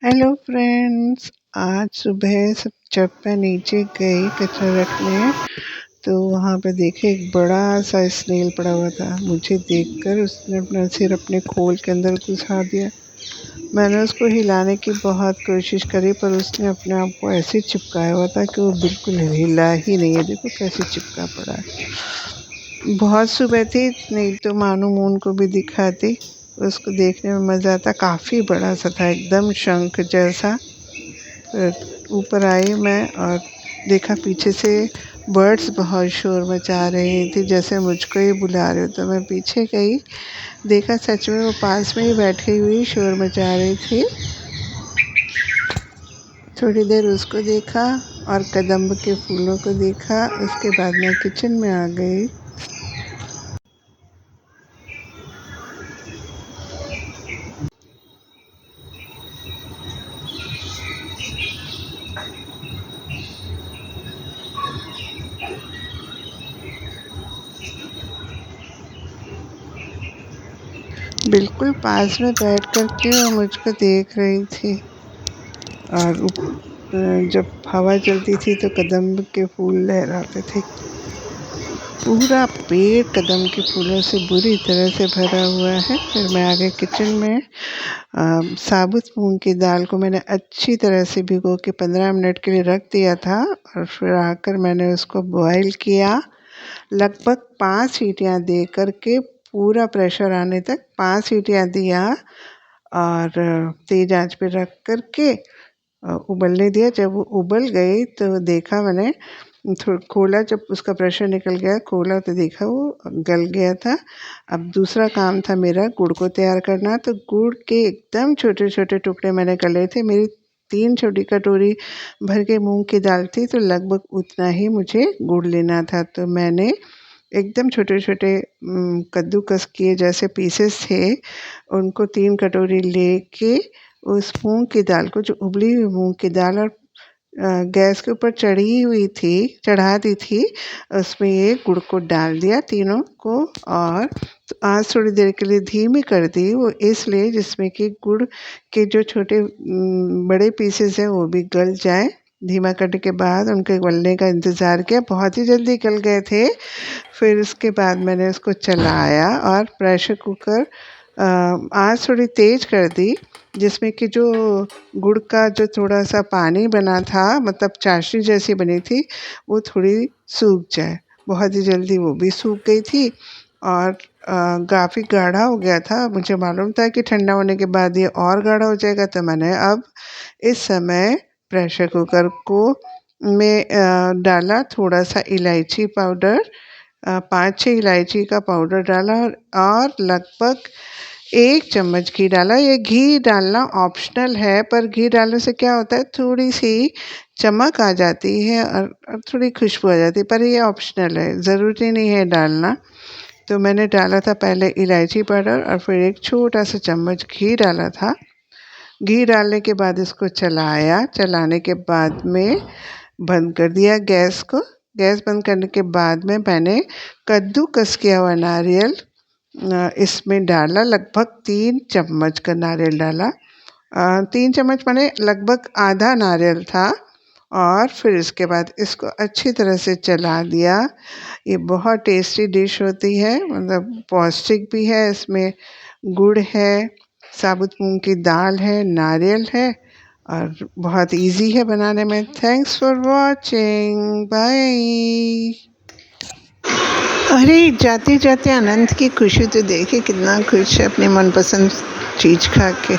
Hello friends. आज सुबह सब जब मैं नीचे गई कचरा रखने तो वहाँ पे देखे एक बड़ा सा स्नेल पड़ा हुआ था। मुझे देखकर उसने अपना सिर अपने खोल के अंदर घुसा दिया। मैंने उसको हिलाने की बहुत कोशिश करी पर उसने अपने आप को ऐसे चिपकाया हुआ था कि वो बिल्कुल हिला ही नहीं है। देखो कैसे चिपका पड़ा है। बहुत सुबह थी, नहीं तो मानू मून को भी दिखाती। उसको देखने में मज़ा आता। काफ़ी बड़ा सा था, एकदम शंख जैसा। ऊपर आई मैं और देखा पीछे से बर्ड्स बहुत शोर मचा रही थी, जैसे मुझको ही बुला रहे हो। तो मैं पीछे गई, देखा सच में वो पास में ही बैठी हुई शोर मचा रही थी। थोड़ी देर उसको देखा और कदम्ब के फूलों को देखा। उसके बाद मैं किचन में आ गई। बिल्कुल पास में बैठ कर के वो मुझको देख रही थी। और जब हवा चलती थी तो कदम्ब के फूल लहराते थे। पूरा पेड़ कदम के फूलों से बुरी तरह से भरा हुआ है। फिर मैं आ गई किचन में। साबुत मूंग की दाल को मैंने अच्छी तरह से भिगो के 15 मिनट के लिए रख दिया था और फिर आकर मैंने उसको बॉईल किया। लगभग 5 सीटियाँ दे कर के पूरा प्रेशर आने तक 5 सीटियाँ दिया और तेज़ आंच पे रख कर के उबलने दिया। जब वो उबल गई तो देखा मैंने, खोला, जब उसका प्रेशर निकल गया, खोला तो देखा वो गल गया था। अब दूसरा काम था मेरा गुड़ को तैयार करना। तो गुड़ के एकदम छोटे छोटे टुकड़े मैंने कर लिए थे। मेरी 3 छोटी कटोरी भर के मूंग की दाल थी, तो लगभग उतना ही मुझे गुड़ लेना था। तो मैंने एकदम छोटे छोटे कद्दूकस किए जैसे पीसेस थे, उनको 3 कटोरी लेके उस मूंग की दाल को, जो उबली हुई मूंग की दाल और गैस के ऊपर चढ़ा दी थी, उसमें ये गुड़ को डाल दिया तीनों को। और तो आँच थोड़ी देर के लिए धीमी कर दी, वो इसलिए जिसमें कि गुड़ के जो छोटे बड़े पीसेस हैं वो भी गल जाए। धीमा करने के बाद उनके गलने का इंतज़ार किया, बहुत ही जल्दी गल गए थे। फिर उसके बाद मैंने उसको चलाया और प्रेशर कुकर आँच थोड़ी तेज़ कर दी, जिसमें कि जो गुड़ का जो थोड़ा सा पानी बना था, मतलब चाशनी जैसी बनी थी, वो थोड़ी सूख जाए। बहुत ही जल्दी वो भी सूख गई थी और काफ़ी गाढ़ा हो गया था। मुझे मालूम था कि ठंडा होने के बाद ये और गाढ़ा हो जाएगा। तो मैंने अब इस समय प्रेशर कुकर को में डाला थोड़ा सा इलायची पाउडर, 5-6 इलायची का पाउडर डाला और लगभग 1 चम्मच घी डाला। ये घी डालना ऑप्शनल है, पर घी डालने से क्या होता है, थोड़ी सी चमक आ जाती है और थोड़ी खुशबू आ जाती है, पर ये ऑप्शनल है, ज़रूरी नहीं है डालना। तो मैंने डाला था पहले इलायची पाउडर और फिर एक छोटा सा चम्मच घी डाला था। घी डालने के बाद इसको चलाया। चलाने के बाद में बंद कर दिया गैस को। गैस बंद करने के बाद में मैंने कद्दूकस किया हुआ नारियल इसमें डाला। लगभग 3 चम्मच का नारियल डाला। 3 चम्मच माने लगभग आधा नारियल था। और फिर इसके बाद इसको अच्छी तरह से चला दिया। ये बहुत टेस्टी डिश होती है, मतलब पौष्टिक भी है। इसमें गुड़ है, साबुत मूंग की दाल है, नारियल है और बहुत इजी है बनाने में। Thanks for watching, bye. अरे जाते जाते अनंत की खुशी तो देखिए, कितना खुश है अपनी मनपसंद चीज़ खा के।